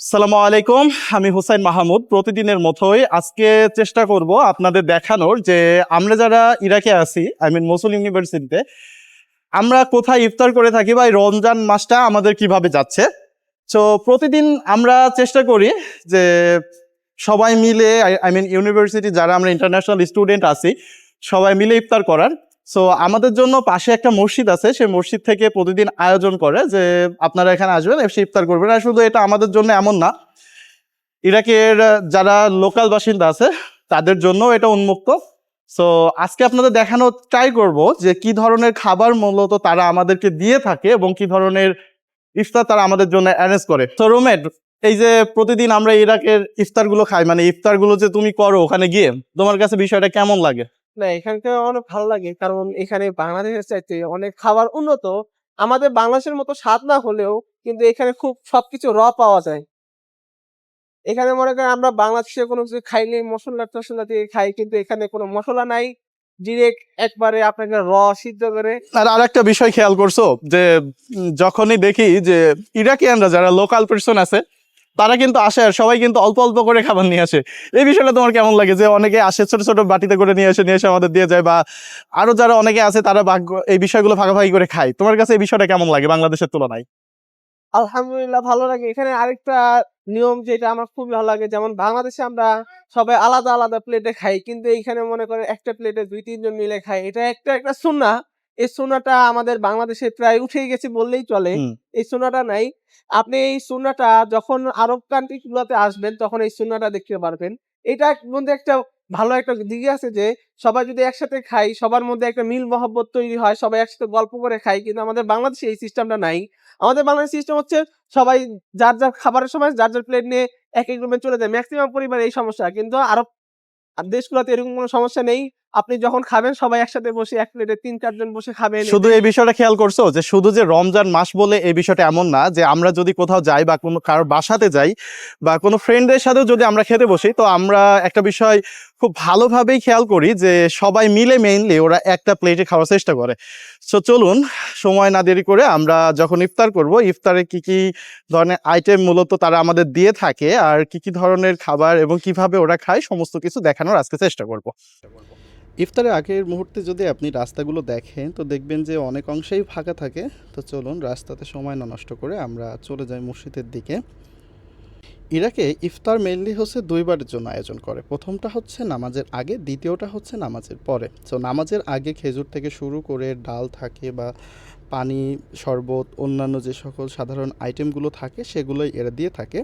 আসসালামু আলাইকুম। আমি হুসাইন মাহমুদ। প্রতিদিনের মতোই আজকে চেষ্টা করব আপনাদের দেখানোর যে আমরা যারা ইরাকে আছি, মসুল ইউনিভার্সিটিতে আমরা কোথায় ইফতার করে থাকি বা এই রমজান মাসটা আমাদের কিভাবে যাচ্ছে। তো প্রতিদিন আমরা চেষ্টা করি যে সবাই মিলে ইউনিভার্সিটি যারা আমরা ইন্টারন্যাশনাল স্টুডেন্ট আছি সবাই মিলে ইফতার করার। সো আমাদের জন্য পাশে একটা মসজিদ আছে, সেই মসজিদ থেকে প্রতিদিন আয়োজন করে যে আপনারা এখানে আসবেন, এসে ইফতার করবেন। আর শুধু এটা আমাদের জন্য এমন না, ইরাকের যারা লোকাল বাসিন্দা আছে তাদের জন্য এটা উন্মুক্ত। সো আজকে আপনাদের দেখানো ট্রাই করব যে কি ধরনের খাবার মূলত তারা আমাদেরকে দিয়ে থাকে এবং কি ধরনের ইফতার তারা আমাদের জন্য অ্যারেঞ্জ করে। তো রুমেট, এই যে প্রতিদিন আমরা ইরাকের ইফতারগুলো খাই, ইফতারগুলো যে তুমি করো ওখানে গিয়ে, তোমার কাছে বিষয়টা কেমন লাগে? না, এখানকার অনেক ভালো লাগে কারণ এখানে বাংলাদেশের চাইতে অনেক খাবার উন্নত। আমাদের বাংলাদেশের মতো স্বাদ না হলেও কিন্তু এখানে খুব সবকিছু পাওয়া যায়। এখানে মনে করেন আমরা বাংলাদেশে কোনো কিছু খাইলে মসলা টসলা দিয়ে খাই, কিন্তু এখানে কোনো মসলা নাই, ডিরেক্ট একবারে আপনাকে সিদ্ধ করে। আর আরেকটা বিষয় খেয়াল করছো যে যখনই দেখি যে ইরাকিয়ানরা যারা লোকাল পার্সন আছে তারা কিন্তু আসে আর সবাই কিন্তু অল্প অল্প করে খাবার নিয়ে আসে। এই বিষয়টা তোমার কেমন লাগে যে অনেকে আসে ছোট ছোট বাটিতে করে নিয়ে এসে আমাদের দিয়ে যায়, বা আরো যারা অনেকে আছে তারা এই বিষয়গুলো ভাগাভাগি করে খায়? তোমার কাছে এই বিষয়টা কেমন লাগে বাংলাদেশের তুলনায়? আলহামদুলিল্লাহ ভালো লাগে। এখানে আরেকটা নিয়ম যেটা আমার খুবই ভালো লাগে, যেমন বাংলাদেশে আমরা সবাই আলাদা আলাদা প্লেটে খাই, কিন্তু এইখানে মনে করেন একটা প্লেটে ২-৩ জন মিলে খাই। এটা একটা সুন্নাহ। এই সুন্নাহটা আমাদের বাংলাদেশে প্রায় উঠেই গেছে বললেই চলে। হুম। এই সুন্নাহটা নাই। আপনি এই সুন্নাহটা যখন আরব কান্ট্রি গুলাতে আসবেন তখন এই সুন্নাহটা দেখতে পারবেন। এটার মধ্যে একটা ভালো একটা দিক আছে যে সবাই যদি একসাথে খাই, সবার মধ্যে একটা মিল মহব্বত তৈরি হয়, সবাই একসাথে গল্প করে খাই। কিন্তু আমাদের বাংলাদেশে এই সিস্টেমটা নাই। আমাদের বাংলাদেশ সিস্টেম হচ্ছে সবাই যার খাবারের সময় যার প্লেট নিয়ে একেক রুমে চলে যায়। মেক্সিমাম পরিবারে এই সমস্যা। কিন্তু আরব দেশগুলোতে এরকম কোনো সমস্যা নেই। আপনি যখন খাবেন সবাই একসাথে বসে এক প্লেটে ৩-৪ জন বসে খাবেন। শুধু এই বিষয়টা খেয়াল করছো যে শুধু যে রমজান মাস বলে এই বিষয়টা এমন না, যে আমরা যদি কোথাও যাই বা কোনো কারোর বাসাতে যাই বা কোনো ফ্রেন্ডের সাথেও যদি আমরা খেতে বসি, তো আমরা একটা বিষয় খুব ভালোভাবেই খেয়াল করি যে সবাই মিলে মেইনলি ওরা একটা প্লেটে খাওয়ার চেষ্টা করে। সো চলুন সময় না দেরি করে আমরা যখন ইফতার করব, ইফতারে কি কি ধরনের আইটেম মূলত তারা আমাদের দিয়ে থাকে আর কি কি ধরনের খাবার এবং কিভাবে ওরা খায় সমস্ত কিছু দেখানোর আজকে চেষ্টা করব। ইফতারের আগের মুহূর্তে যদি আপনি রাস্তাগুলো দেখেন তো দেখবেন যে অনেক অংশেই ফাঁকা থাকে। তো চলুন রাস্তাতে সময় না নষ্ট করে আমরা চলে যাই মসজিদের দিকে। ইরাকে ইফতার মেইনলি হচ্ছে দুইবারের জন্য আয়োজন করে। প্রথমটা হচ্ছে নামাজের আগে, দ্বিতীয়টা হচ্ছে নামাজের পরে। সো নামাজের আগে খেজুর থেকে শুরু করে ডাল থাকে বা পানি, শরবত, অন্যান্য যে সকল সাধারণ আইটেমগুলো থাকে সেগুলোই এরা দিয়ে থাকে।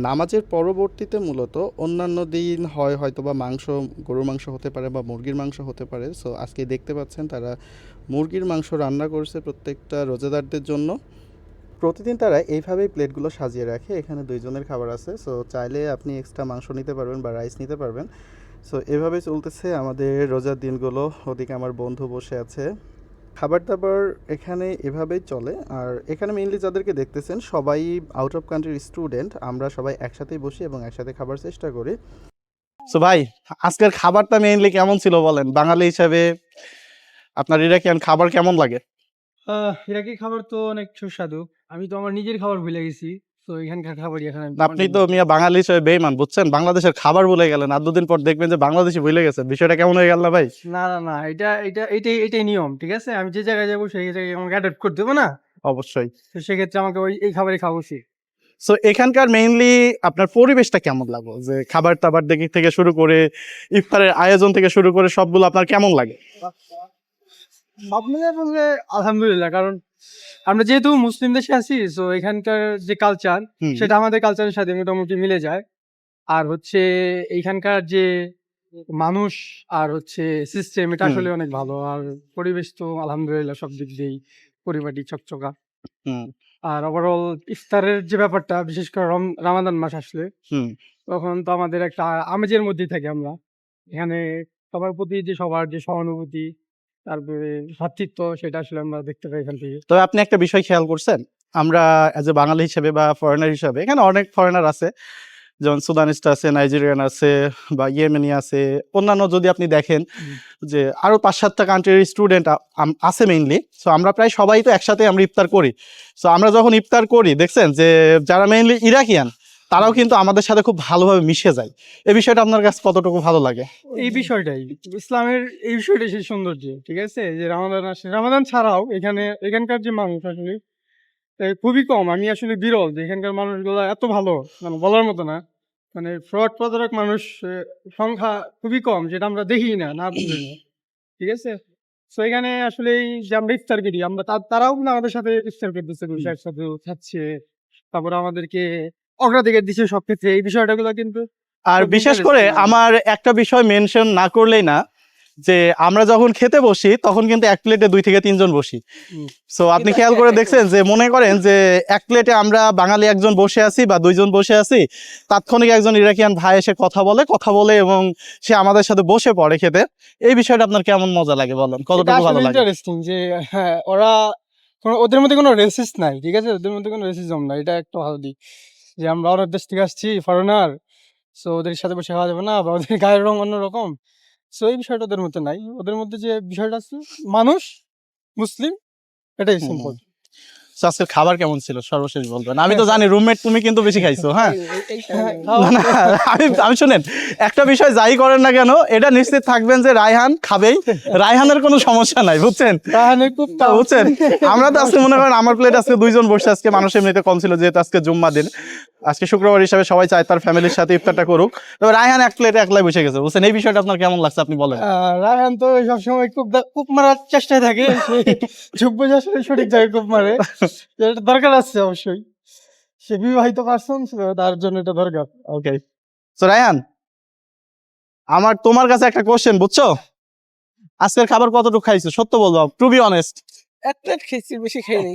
নামাজের পরবর্তীতে মূলত অন্যান্য দিন হয়তো বা মাংস, গরুর মাংস হতে পারে বা মুরগির মাংস হতে পারে। সো আজকে দেখতে পাচ্ছেন তারা মুরগির মাংস রান্না করছে প্রত্যেকটা রোজাদারদের জন্য। প্রতিদিন তারা এইভাবেই প্লেটগুলো সাজিয়ে রাখে। এখানে 2 জনের খাবার আছে। সো চাইলে আপনি এক্সট্রা মাংস নিতে পারবেন বা রাইস নিতে পারবেন। সো এভাবেই চলতেছে আমাদের রোজার দিনগুলো। ওদিকে আমার বন্ধু বসে আছে। খাবার দাবার এখানে এভাবেই চলে। আর এখানে মেইনলি যাদেরকে দেখতেছেন সবাই আউট অফ কান্ট্রির স্টুডেন্ট। আমরা সবাই একসাথেই বসি এবং একসাথে খাবার চেষ্টা করি। সো ভাই, আজকের খাবারটা মেইনলি কেমন ছিল বলেন? বাঙালি হিসাবে আপনার ইরাকিয়ান খাবার কেমন লাগে? ইরাকি খাবার তো অনেক সুস্বাদু। আমি তো আমার নিজের খাবার ভুলে গেছি। তো এখানকার খাবারই এখন আমি আপনি তো কন্টিনিউ মিয়া বাঙালি হিসেবে বেইমান, বুঝছেন? বাংলাদেশের খাবার ভুলে গেলেন। আর 2 দিন পর দেখবেন যে বাংলাদেশী ভুলে গেছেন। বিষয়টা কেমন হয়ে গেল না ভাই? না। এটাই নিয়ম। ঠিক আছে? আমি যে জায়গায় যাবো সেই জায়গায় আমাকে অ্যাডপ্ট করতে হবে না? অবশ্যই। তো সেক্ষেত্রে আমাকে এই খাবারই খাওয়া উচিত। সো এখানকার মেইনলি আপনার পরিবেশটা কেমন লাগলো? যে খাবার-টাবার দিক থেকে শুরু করে ইফতারের আয়োজন থেকে শুরু করে সবগুলো আপনার কেমন লাগে? সব মিলিয়ে বললে আলহামদুলিল্লাহ। কারণ আমরা যেহেতু মুসলিম দেশে আছি, সো এখানকার যে কালচার হুম। সেটা আমাদের কালচারের সাথে মোটামুটি মিলে যায়। আর হচ্ছে এইখানকার যে মানুষ আর হচ্ছে সিস্টেম এটা হুম। আসলে অনেক ভালো। আর পরিবেশ তো আলহামদুলিল্লাহ সব দিক দিয়েই পরিপাটি চকচকা। হুম। আর ওভারঅল ইফতারের যে ব্যাপারটা, বিশেষ করে রামাদান মাস আসলে হুম। তখন তো আমাদের একটা আমেজের মধ্যেই থাকি আমরা। এখানে সবার প্রতি যে সবার যে সহানুভূতি, তারপরে ভ্রাতৃত্ব সেটা আসলে আমরা দেখতে পাই এখান থেকে। তবে আপনি একটা বিষয় খেয়াল করছেন? আমরা এজ এ বাঙালি হিসেবে বা ফরেনার হিসাবে এখানে অনেক ফরেনার আছে। যেমন সুদানিস্ট আছে, নাইজেরিয়ান আছে বা ইয়েমেনি আছে। অন্যান্য যদি আপনি দেখেন হুম। যে আরো ৫-৭ টা কান্ট্রির স্টুডেন্ট আছে মেইনলি। সো আমরা প্রায় সবাই তো একসাথে আমরা ইফতার করি। সো আমরা যখন ইফতার করি দেখছেন যে যারা মেইনলি ইরাকিয়ান তারাও কিন্তু আমাদের সাথে খুব ভালোভাবে মিশে যায়। এই বিষয়টা আপনার কাছে কতটুকু ভালো লাগে? এই বিষয়টাই ইসলামের এই বিষয়টাই সেই সৌন্দর্য, ঠিক আছে? যে রামাদান আসে, রামাদান ছাড়াও এখানকার যে মানুষ আসলে খুবই কম। আমি আসলে বিরল যে এখানকার মানুষগুলো এত ভালো, মানে বলার মতো না। মানে ফ্রড প্রতারক মানুষ সংখ্যা খুবই কম, যেটা আমরা দেখি না, না বুঝি না, ঠিক আছে? তো এখানে আসলে এই যে আমরা ইফতার করি, আমরা তারাও কিন্তু আমাদের সাথে ইফতার করতেছে, বসে একসাথে খাচ্ছে, তারপরে আমাদেরকে অগ্রাধিকার দিচ্ছে সব ক্ষেত্রে। এই বিষয়টাগুলো কিন্তু আর খুব বিশেষ করে interesting। আমার একটা বিষয় মেনশন না করলেই না, যে আমরা যখন খেতে বসি তখন কিন্তু এক প্লেটে 2 থেকে 3 জন বসি। হুম। সো আপনি খেয়াল করে দেখছেন যে মনে করেন যে এক প্লেটে আমরা বাঙালি একজন বসে আছি বা 2 জন বসে আছি, তাৎক্ষণিক একজন ইরাকিয়ান ভাই এসে কথা বলে এবং সে আমাদের সাথে বসে পড়ে খেতে। এই বিষয়টা আপনার কেমন মজা লাগে বলেন, কতটুকু ভালো লাগে? ইন্টারেস্টিং যে হ্যাঁ, ওদের মধ্যে কোনো রেসিস্ট নাই, ঠিক আছে? ওদের মধ্যে কোনো রেসিজম নাই, এটা একটা ভালো দিক। যে আমরা অনেক দেশ থেকে আসছি, ফরেনার, সো ওদের সাথে বসে খাওয়া যাবে না, বা ওদের গায়ের রং অন্যরকম। সো এই বিষয়টা ওদের মধ্যে নাই। ওদের মধ্যে যে বিষয়টা আছে, মানুষ মুসলিম, এটাই হুম। সিম্পল। So, আজকের খাবার কেমন ছিল সর্বশেষ বলবেন? আমি তো জানি রুমমেট তুমি কিন্তু বেশি খাইছো, হ্যাঁ? না, না, আমি শুনেন, একটা বিষয় যাই করেন না কেন, এটা নিশ্চিত থাকবেন যে রায়হান খাবেই। রায়হানের কোনো সমস্যা নাই, বুঝছেন? বুঝছেন, আমরা তো আজকে মনে করেন আমার প্লেট আজকে 2 জন বসে, আজকে মানুষ এমনিতে কম ছিল যেহেতু আজকে জুম্মা দিন, আজকে শুক্রবার হিসাবে সবাই চায় তার ফ্যামিলির সাথে ইফতারটা করুক। তবে রায়হান এক প্লেটে একলাই বসে গেছে, বুঝছেন? এই বিষয়টা আপনার কেমন লাগছে আপনি বলেন। রায়হান তো সবসময় কূপ মারার চেষ্টায় থাকে, সে যোগ্য আসলে সঠিক জায়গায় কূপ মারে, এটা দরকার আছে অবশ্যই। সে বিবাহিত পারসন, তার জন্য এটা দরকার। ওকে, সো রায়হান, আমার তোমার কাছে একটা কোশ্চেন, বুঝছো? আজকের খাবার কতটুকু খাইছো সত্য বলবো, টু বি অনেস্ট। এক প্লেট খেয়েছি, বেশি খাই নাই।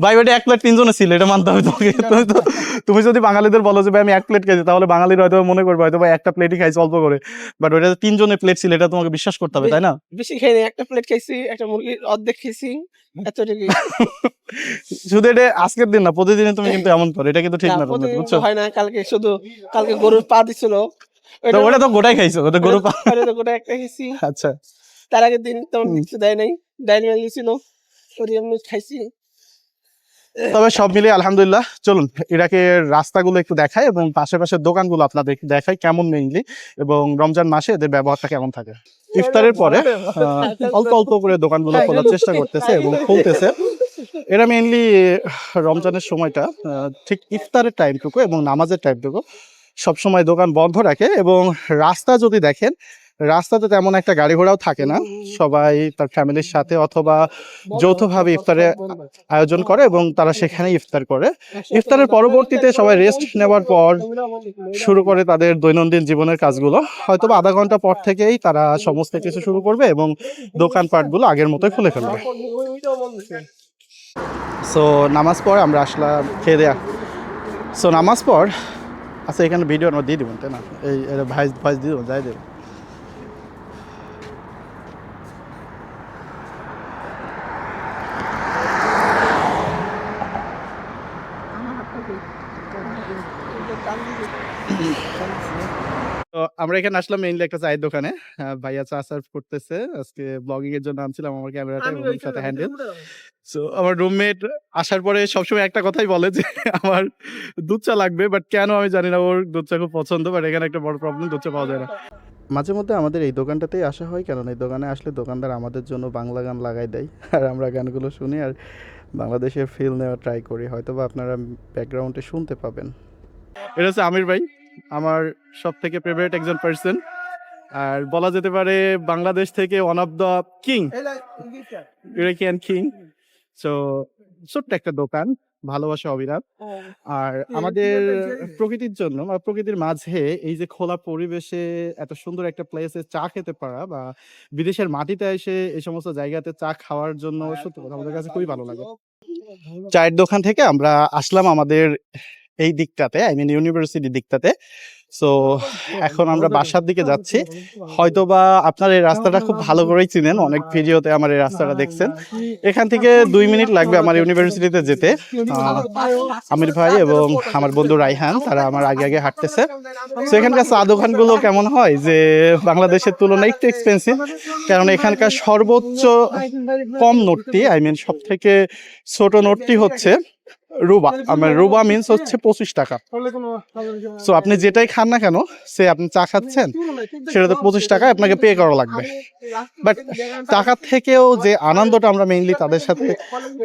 ভাই ওটা এক প্লেট 3 জনে ছিল, এটা মানতে হবে তোমাকে। তুমি যদি বাঙালিদের বলো যে ভাই আমি এক প্লেট খেয়েছি, তাহলে বাঙালিরা হয়তো মনে করবে হয়তো ভাই একটা প্লেটই খাইছে অল্প করে, বাট ওটা 3 জনের প্লেট ছিল, এটা তোমাকে বিশ্বাস করতে হবে, তাই না? বেশি খাই নাই, একটা প্লেট খাইছি, একটা মুরগির অর্ধেক খেয়েছি, এতটুকুই। শুধু এটা আজকের দিন না, প্রতিদিনই তুমি কিন্তু এমন করো, এটা কিন্তু ঠিক না, না, প্রতিদিন বুঝছো? তো হয় না, কালকে গরুর পা দিছিল, তো ওটা তো গোটাই খাইছো, ওটা গরু পা। ওটা তো গোটা একটা খেয়েছি। আচ্ছা, তার আগের দিন তেমন কিছু দেয় নাই, ডাইনিয়া গেছিল, ওটি এমনি খাইছি। তবে সব মিলিয়ে আলহামদুলিল্লাহ। চলুন ইরাকের রাস্তাগুলো একটু দেখাই এবং পাশে দোকানগুলো আপনাদের দেখাই কেমন মেইনলি, এবং রমজান মাসে এদের ব্যবহারটা কেমন থাকে। ইফতারের পরে অল্প অল্প করে দোকানগুলো খোলার চেষ্টা করতেছে এবং খুলতেছে। এরা মেইনলি রমজানের সময়টা ঠিক ইফতারের টাইমটুকু এবং নামাজের টাইমটুকু সবসময় দোকান বন্ধ রাখে। এবং রাস্তা যদি দেখেন, রাস্তাতে তেমন একটা গাড়ি ঘোড়াও থাকে না, সবাই তার ফ্যামিলির সাথে অথবা যৌথভাবে ইফতারের আয়োজন করে এবং তারা সেখানে ইফতার করে। ইফতারের পরবর্তীতে সবাই রেস্ট নেওয়ার পর শুরু করে তাদের দৈনন্দিন জীবনের কাজগুলো। হয়তোবা আধা ঘন্টা পর থেকেই তারা সমস্ত কিছু শুরু করবে এবং দোকানপাটগুলো আগের মতোই খুলে ফেলবে। সো নামাজ পর আমরা আসলাম খেয়ে দেয়া। সো নামাজ পর আচ্ছা, এখানে ভিডিও আমরা দিয়ে দেবেন, তাই না? এই ভয়েস দিয়ে দেবো, যাই দেবো। তো আমরা এখানে আসলাম মেইনলি একটা চায়ের দোকানে। ভাইয়া চা সার্ভ করতেছে। আজকে ব্লগিং এর জন্য আনছিলাম আমার ক্যামেরাটা এবং সাথে হ্যান্ডেল। সো আমার রুমমেট আসার পরে সবসময় একটা কথাই বলে যে আমার দুধ চা লাগবে, বাট কেন আমি জানি না, ওর দুধ চা খুব পছন্দ, বাট এখানে একটা বড় প্রবলেম, দুধ চা পাওয়া যায় না। মাঝে মধ্যে আমাদের এই দোকানটাতেই আসা হয়, কারণ এই দোকানে আসলে দোকানদার আমাদের জন্য বাংলা গান লাগাই দেয়, আর আমরা গানগুলো শুনি আর বাংলাদেশের ফিল নেওয়ার ট্রাই করি। হয়তো বা আপনারা ব্যাকগ্রাউন্ডে শুনতে পাবেন। এটা হচ্ছে আমির ভাই, আমার সব থেকে ফেভারিট একজন পার্সন, আর বলা যেতে পারে বাংলাদেশ থেকে one of the king, European king. So ছোট্ট একটা দোকান, ভালোবাসা অবিরাম। আর আমাদের প্রকৃতির জন্য বা প্রকৃতির মাঝে এই যে খোলা পরিবেশে এত সুন্দর একটা প্লেসে চা খেতে পারা, বা বিদেশের মাটিতে এসে এই সমস্ত জায়গাতে চা খাওয়ার জন্য সত্যি কথা আমাদের কাছে খুবই ভালো লাগে। চায়ের দোকান থেকে আমরা আসলাম আমাদের এই দিকটাতে, আই মিন ইউনিভার্সিটির দিকটাতে। সো এখন আমরা বাসার দিকে যাচ্ছি। হয়তোবা আপনার এই রাস্তাটা খুব ভালো করেই চিনেন, অনেক ভিডিওতে আমার এই রাস্তাটা দেখছেন। এখান থেকে 2 মিনিট লাগবে আমার ইউনিভার্সিটিতে যেতে। আমির ভাই এবং আমার বন্ধু রায়হান তারা আমার আগে আগে হাঁটতেছে। সো এখানকার চা দোকানগুলো কেমন হয় যে বাংলাদেশের তুলনায় একটু এক্সপেন্সিভ, কারণ এখানকার সর্বোচ্চ কম নোটটি, আই মিন সব থেকে ছোট নোটটি হচ্ছে রুবা রুবা মিন্স হচ্ছে 25 টাকা। তাহলে কোনো সো আপনি যেটাই খান না কেন, সে আপনি চা খাচ্ছেন সেটাতে 25 টাকায় আপনাকে পে করা লাগবে। বাট টাকা থেকেও যে আনন্দটা আমরা মেইনলি তাদের সাথে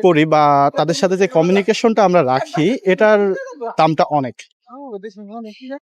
করি বা তাদের সাথে যে কমিউনিকেশনটা আমরা রাখি, এটার দামটা অনেক।